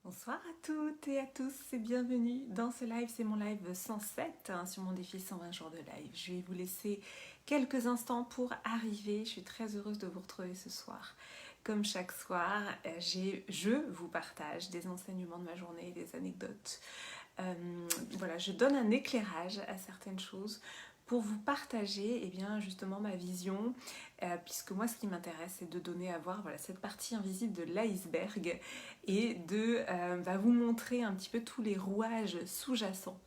Bonsoir à toutes et à tous et bienvenue dans ce live, c'est mon live 107 sur mon défi 120 jours de live. Je vais vous laisser quelques instants pour arriver, je suis très heureuse de vous retrouver ce soir. Comme chaque soir, je vous partage des enseignements de ma journée, des anecdotes. Voilà, je donne un éclairage à certaines choses pour vous partager justement ma vision, puisque moi ce qui m'intéresse c'est de donner à voir cette partie invisible de l'iceberg et de vous montrer un petit peu tous les rouages sous-jacents.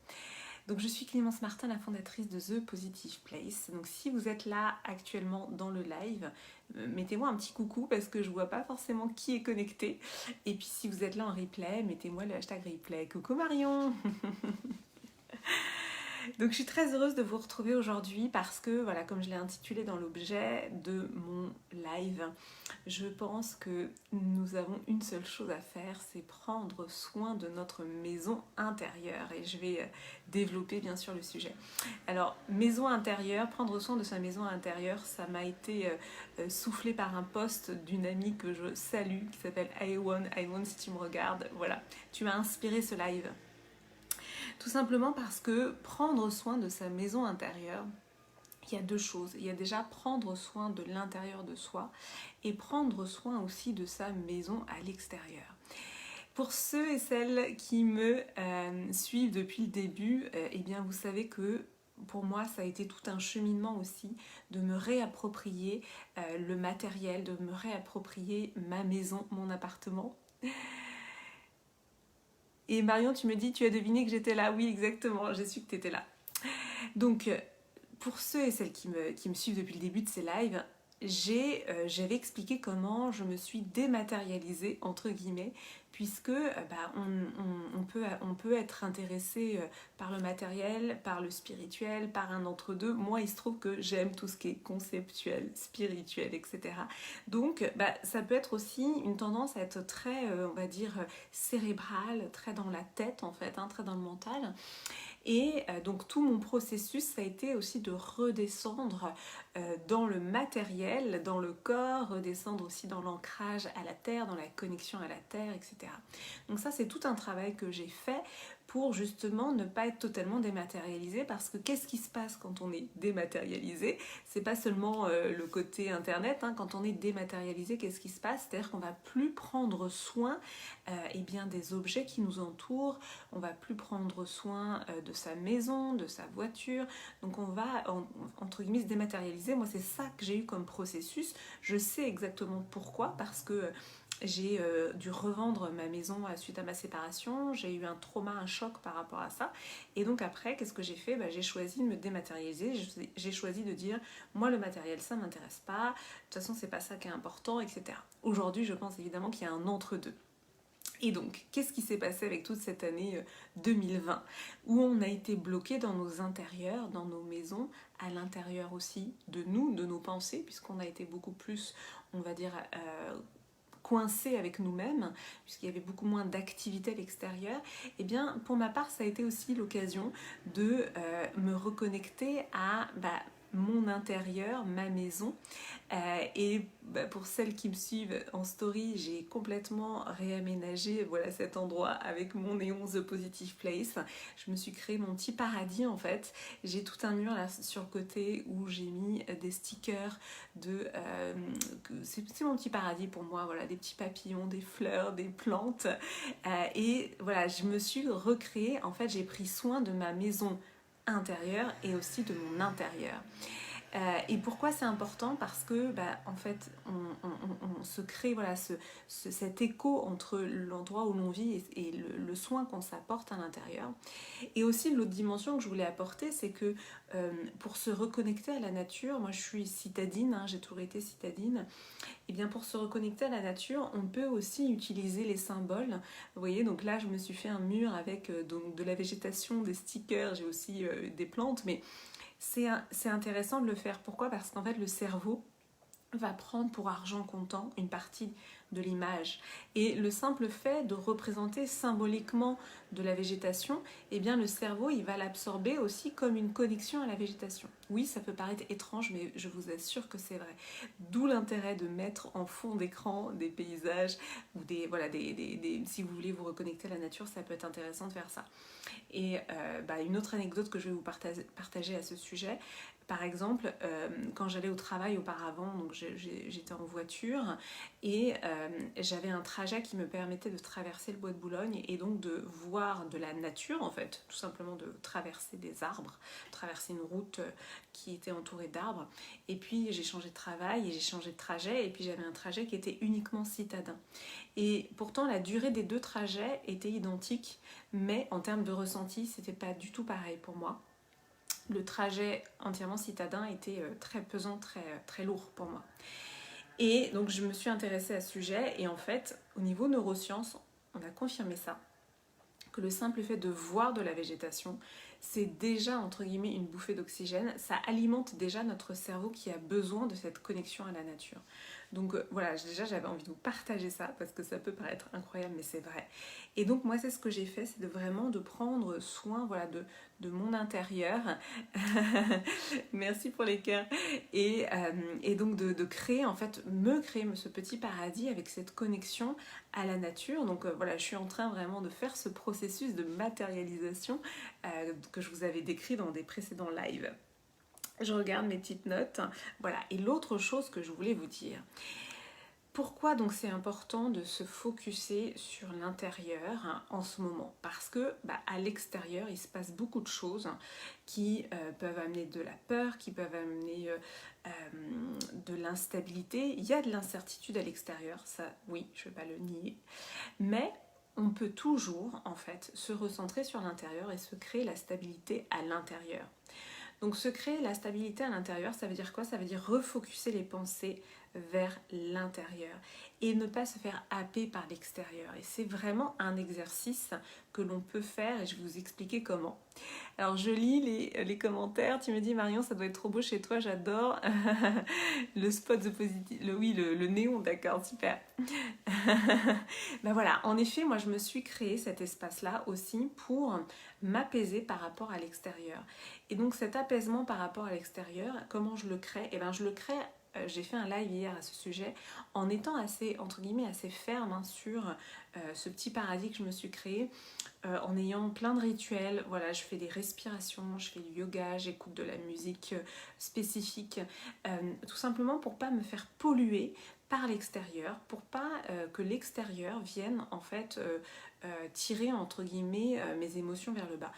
Donc je suis Clémence Martin, la fondatrice de The Positive Place. Donc si vous êtes là actuellement dans le live, mettez-moi un petit coucou parce que je vois pas forcément qui est connecté. Et puis si vous êtes là en replay, mettez-moi le hashtag replay. Coucou Marion. Donc je suis très heureuse de vous retrouver aujourd'hui parce que, voilà, comme je l'ai intitulé dans l'objet de mon live, je pense que nous avons une seule chose à faire, c'est prendre soin de notre maison intérieure. Et je vais développer bien sûr le sujet. Alors, maison intérieure, prendre soin de sa maison intérieure, ça m'a été soufflé par un post d'une amie que je salue, qui s'appelle Aewon. Aewon, si tu me regardes, voilà, tu m'as inspiré ce live. Tout simplement parce que prendre soin de sa maison intérieure, il y a deux choses. Il y a déjà prendre soin de l'intérieur de soi et prendre soin aussi de sa maison à l'extérieur. Pour ceux et celles qui me suivent depuis le début, vous savez que pour moi, ça a été tout un cheminement aussi de me réapproprier le matériel, de me réapproprier ma maison, mon appartement. Et Marion, tu me dis, tu as deviné que j'étais là. Oui, exactement, j'ai su que tu étais là. Donc, pour ceux et celles qui me suivent depuis le début de ces lives, j'avais expliqué comment je me suis dématérialisée, entre guillemets, puisque on peut être intéressé par le matériel, par le spirituel, par un entre-deux. Moi, il se trouve que j'aime tout ce qui est conceptuel, spirituel, etc. Donc, ça peut être aussi une tendance à être très, on va dire, cérébrale, très dans la tête, en fait, très dans le mental. Et donc tout mon processus, ça a été aussi de redescendre dans le matériel, dans le corps, redescendre aussi dans l'ancrage à la terre, dans la connexion à la terre, etc. Donc ça, c'est tout un travail que j'ai fait pour justement ne pas être totalement dématérialisé, parce que qu'est-ce qui se passe quand on est dématérialisé? C'est pas seulement le côté internet, quand on est dématérialisé, qu'est-ce qui se passe? C'est-à-dire qu'on va plus prendre soin des objets qui nous entourent, on va plus prendre soin de sa maison, de sa voiture, donc on va entre guillemets se dématérialiser. Moi, c'est ça que j'ai eu comme processus. Je sais exactement pourquoi, parce que j'ai dû revendre ma maison suite à ma séparation, j'ai eu un trauma, un choc par rapport à ça, et donc après, qu'est-ce que j'ai fait? J'ai choisi de me dématérialiser, j'ai choisi de dire, moi le matériel ça m'intéresse pas, de toute façon c'est pas ça qui est important, etc. Aujourd'hui, je pense évidemment qu'il y a un entre-deux. Et donc, qu'est-ce qui s'est passé avec toute cette année 2020 où on a été bloqué dans nos intérieurs, dans nos maisons, à l'intérieur aussi de nous, de nos pensées, puisqu'on a été beaucoup plus, on va dire, coincé avec nous-mêmes, puisqu'il y avait beaucoup moins d'activité à l'extérieur. Et bien, pour ma part, ça a été aussi l'occasion de me reconnecter à mon intérieur, ma maison. Pour celles qui me suivent en story, j'ai complètement réaménagé cet endroit avec mon néon The Positive Place. Je me suis créé mon petit paradis en fait. J'ai tout un mur là sur le côté où j'ai mis des stickers c'est mon petit paradis pour moi, voilà, des petits papillons, des fleurs, des plantes. Et voilà, je me suis recréée, en fait j'ai pris soin de ma maison intérieure et aussi de mon intérieur. Et pourquoi c'est important? Parce que en fait on se crée cet écho entre l'endroit où l'on vit et le soin qu'on s'apporte à l'intérieur. Et aussi l'autre dimension que je voulais apporter, c'est que pour se reconnecter à la nature, moi je suis citadine, j'ai toujours été citadine, et bien pour se reconnecter à la nature, on peut aussi utiliser les symboles. Vous voyez, donc là je me suis fait un mur avec donc de la végétation, des stickers, j'ai aussi des plantes, mais c'est intéressant de le faire. Pourquoi? Parce qu'en fait, le cerveau va prendre pour argent comptant une partie de l'image. Et le simple fait de représenter symboliquement de la végétation, eh bien le cerveau, il va l'absorber aussi comme une connexion à la végétation. Oui, ça peut paraître étrange, mais je vous assure que c'est vrai. D'où l'intérêt de mettre en fond d'écran des paysages ou si vous voulez vous reconnecter à la nature, ça peut être intéressant de faire ça. Et une autre anecdote que je vais vous partager à ce sujet, par exemple, quand j'allais au travail auparavant, donc j'étais en voiture et j'avais un trajet qui me permettait de traverser le bois de Boulogne et donc de voir de la nature en fait, tout simplement de traverser des arbres, traverser une route qui était entourée d'arbres. Et puis j'ai changé de travail et j'ai changé de trajet et puis j'avais un trajet qui était uniquement citadin. Et pourtant la durée des deux trajets était identique, mais en termes de ressenti, c'était pas du tout pareil pour moi. Le trajet entièrement citadin était très pesant, très lourd pour moi. Et donc je me suis intéressée à ce sujet et en fait, au niveau neurosciences, on a confirmé ça, que le simple fait de voir de la végétation, c'est déjà entre guillemets une bouffée d'oxygène, ça alimente déjà notre cerveau qui a besoin de cette connexion à la nature. Donc voilà, déjà j'avais envie de vous partager ça parce que ça peut paraître incroyable mais c'est vrai. Et donc moi c'est ce que j'ai fait, c'est de prendre soin de mon intérieur. Merci pour les cœurs. Et donc de créer en fait, me créer ce petit paradis avec cette connexion à la nature. Donc voilà, je suis en train vraiment de faire ce processus de matérialisation que je vous avais décrit dans des précédents lives. Je regarde mes petites notes. Voilà. Et l'autre chose que je voulais vous dire. Pourquoi donc c'est important de se focuser sur l'intérieur en ce moment? Parce que à l'extérieur, il se passe beaucoup de choses qui peuvent amener de la peur, qui peuvent amener de l'instabilité. Il y a de l'incertitude à l'extérieur, ça oui, je ne vais pas le nier. Mais on peut toujours en fait se recentrer sur l'intérieur et se créer la stabilité à l'intérieur. Donc se créer la stabilité à l'intérieur, ça veut dire quoi? Ça veut dire refocuser les pensées vers l'intérieur et ne pas se faire happer par l'extérieur. Et c'est vraiment un exercice que l'on peut faire et je vais vous expliquer comment. Alors je lis les commentaires, tu me dis Marion ça doit être trop beau chez toi, j'adore. Le spot de positif, le néon, d'accord, super. Voilà, en effet moi je me suis créé cet espace là aussi pour m'apaiser par rapport à l'extérieur. Et donc cet apaisement par rapport à l'extérieur, comment je le crée? Je le crée, j'ai fait un live hier à ce sujet, en étant assez, entre guillemets, assez ferme sur ce petit paradis que je me suis créé, en ayant plein de rituels. Voilà, je fais des respirations, je fais du yoga, j'écoute de la musique spécifique, tout simplement pour pas me faire polluer par l'extérieur, pour pas que l'extérieur vienne en fait tirer entre guillemets mes émotions vers le bas.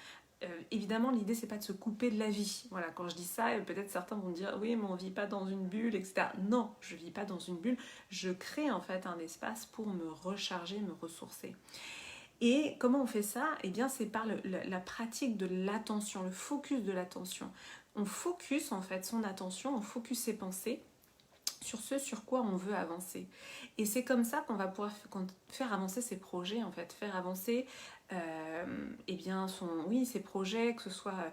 Évidemment, l'idée c'est pas de se couper de la vie. Voilà, quand je dis ça, peut-être certains vont me dire oui, mais on vit pas dans une bulle, etc. Non, je vis pas dans une bulle. Je crée en fait un espace pour me recharger, me ressourcer. Et comment on fait ça? Eh bien, c'est par la pratique de l'attention, le focus de l'attention. On focus en fait son attention, on focus ses pensées sur ce sur quoi on veut avancer. Et c'est comme ça qu'on va pouvoir faire avancer ses projets, en fait, faire avancer ses projets, que ce soit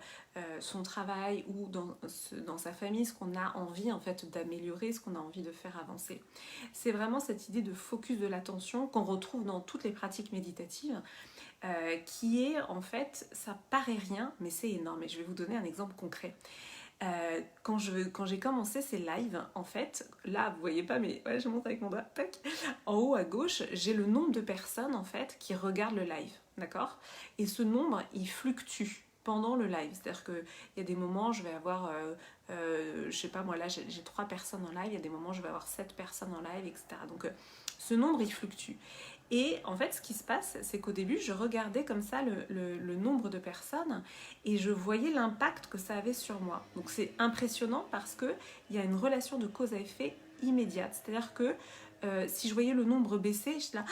son travail ou dans sa famille, ce qu'on a envie en fait d'améliorer, ce qu'on a envie de faire avancer. C'est vraiment cette idée de focus de l'attention qu'on retrouve dans toutes les pratiques méditatives, qui est en fait, ça paraît rien, mais c'est énorme. Et je vais vous donner un exemple concret. Quand j'ai commencé ces lives, en fait, là vous voyez pas, mais ouais, je monte avec mon doigt, tac. En haut à gauche, j'ai le nombre de personnes en fait qui regardent le live, d'accord? Et ce nombre, il fluctue pendant le live, c'est-à-dire qu'il y a des moments, je vais avoir, je sais pas moi, là j'ai 3 personnes en live, il y a des moments, je vais avoir 7 personnes en live, etc. Donc ce nombre, il fluctue. Et en fait, ce qui se passe, c'est qu'au début, je regardais comme ça le nombre de personnes et je voyais l'impact que ça avait sur moi. Donc c'est impressionnant parce qu'il y a une relation de cause à effet immédiate. C'est-à-dire que si je voyais le nombre baisser, je là,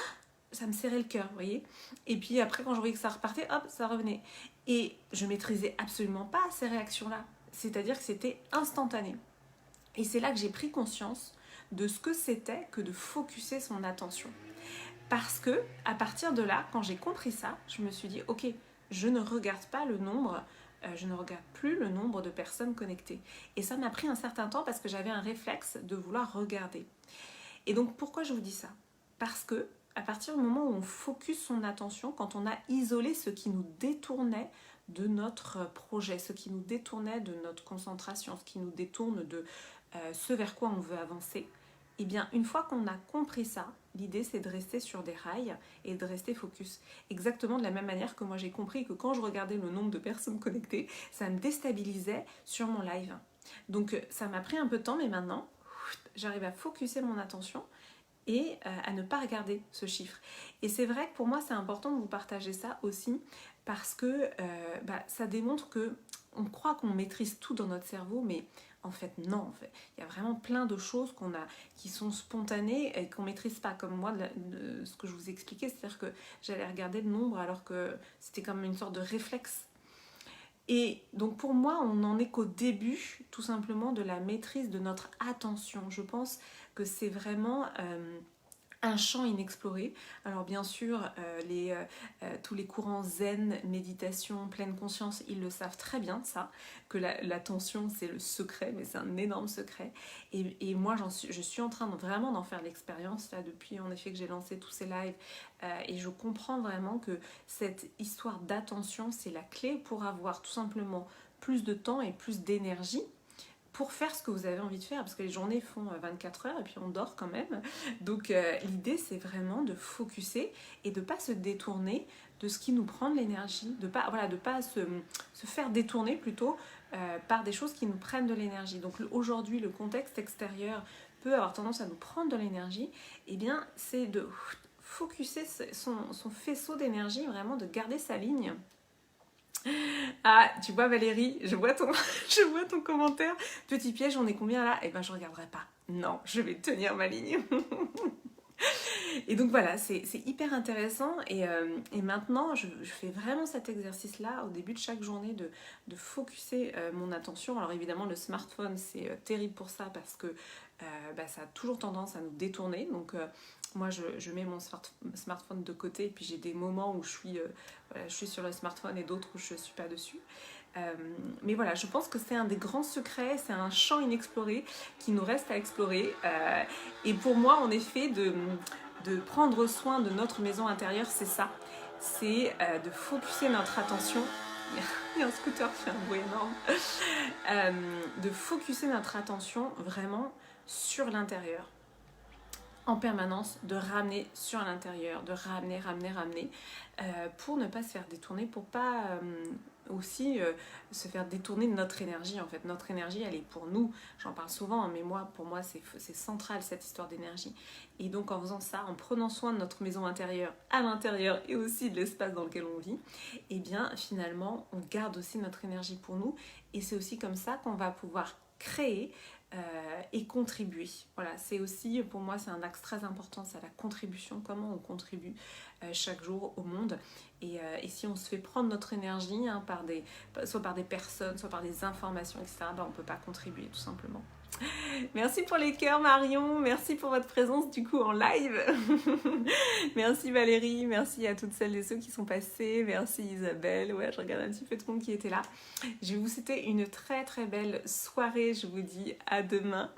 ça me serrait le cœur, vous voyez. Et puis après, quand je voyais que ça repartait, hop, ça revenait. Et je maîtrisais absolument pas ces réactions-là. C'est-à-dire que c'était instantané. Et c'est là que j'ai pris conscience de ce que c'était que de focuser son attention. Parce que, à partir de là, quand j'ai compris ça, je me suis dit, ok, je ne regarde pas le nombre, je ne regarde plus le nombre de personnes connectées. Et ça m'a pris un certain temps parce que j'avais un réflexe de vouloir regarder. Et donc, pourquoi je vous dis ça? Parce que, à partir du moment où on focus son attention, quand on a isolé ce qui nous détournait de notre projet, ce qui nous détournait de notre concentration, ce qui nous détourne de ce vers quoi on veut avancer. Et bien, une fois qu'on a compris ça, l'idée c'est de rester sur des rails et de rester focus. Exactement de la même manière que moi j'ai compris que quand je regardais le nombre de personnes connectées, ça me déstabilisait sur mon live. Donc ça m'a pris un peu de temps, mais maintenant, j'arrive à focuser mon attention et à ne pas regarder ce chiffre. Et c'est vrai que pour moi c'est important de vous partager ça aussi parce que ça démontre que on croit qu'on maîtrise tout dans notre cerveau, mais en fait non. En fait, il y a vraiment plein de choses qui sont spontanées et qu'on maîtrise pas. Comme moi, de ce que je vous expliquais, c'est-à-dire que j'allais regarder le nombre alors que c'était comme une sorte de réflexe. Et donc pour moi, on n'en est qu'au début, tout simplement, de la maîtrise de notre attention. Je pense que c'est vraiment un champ inexploré. Alors bien sûr, tous les courants zen, méditation, pleine conscience, ils le savent très bien ça, que l'attention c'est le secret, mais c'est un énorme secret. Et moi je suis en train vraiment d'en faire l'expérience là depuis en effet que j'ai lancé tous ces lives et je comprends vraiment que cette histoire d'attention c'est la clé pour avoir tout simplement plus de temps et plus d'énergie pour faire ce que vous avez envie de faire, parce que les journées font 24 heures et puis on dort quand même. Donc l'idée c'est vraiment de focuser et de ne pas se détourner de ce qui nous prend de l'énergie, de pas se faire détourner plutôt par des choses qui nous prennent de l'énergie. Donc aujourd'hui le contexte extérieur peut avoir tendance à nous prendre de l'énergie, et bien c'est de focuser son faisceau d'énergie, vraiment de garder sa ligne. Ah, tu vois Valérie, je vois ton commentaire. Petit piège, on est combien là? Eh ben je regarderai pas. Non, je vais tenir ma ligne. Et donc voilà, c'est hyper intéressant et maintenant je fais vraiment cet exercice-là au début de chaque journée de focuser mon attention. Alors évidemment le smartphone c'est terrible pour ça parce que ça a toujours tendance à nous détourner. Donc moi je mets mon smartphone de côté et puis j'ai des moments où je suis sur le smartphone et d'autres où je ne suis pas dessus. Mais voilà, je pense que c'est un des grands secrets, c'est un champ inexploré qui nous reste à explorer. Et pour moi, en effet, de prendre soin de notre maison intérieure, c'est ça. C'est de focuser notre attention. Il y a un scooter qui fait un bruit énorme. De focuser notre attention vraiment sur l'intérieur. En permanence, de ramener sur l'intérieur, de ramener, pour ne pas se faire détourner, pour pas aussi se faire détourner de notre énergie. En fait, notre énergie, elle est pour nous. J'en parle souvent, mais pour moi, c'est central cette histoire d'énergie. Et donc, en faisant ça, en prenant soin de notre maison intérieure, à l'intérieur et aussi de l'espace dans lequel on vit, et bien, finalement, on garde aussi notre énergie pour nous. Et c'est aussi comme ça qu'on va pouvoir créer et contribuer. Voilà, c'est aussi, pour moi, c'est un axe très important, c'est la contribution, comment on contribue chaque jour au monde. Et si on se fait prendre notre énergie soit par des personnes, soit par des informations, etc., on ne peut pas contribuer tout simplement. Merci pour les cœurs Marion, merci pour votre présence du coup en live. Merci Valérie, merci à toutes celles et ceux qui sont passés, merci Isabelle, ouais je regarde un petit peu tout le monde qui était là. Je vais vous souhaiter une très très belle soirée, je vous dis à demain.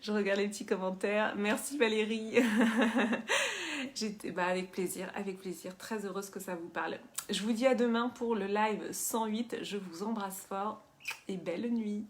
Je regarde les petits commentaires, merci Valérie. Avec plaisir, très heureuse que ça vous parle. Je vous dis à demain pour le live 108, je vous embrasse fort et belle nuit.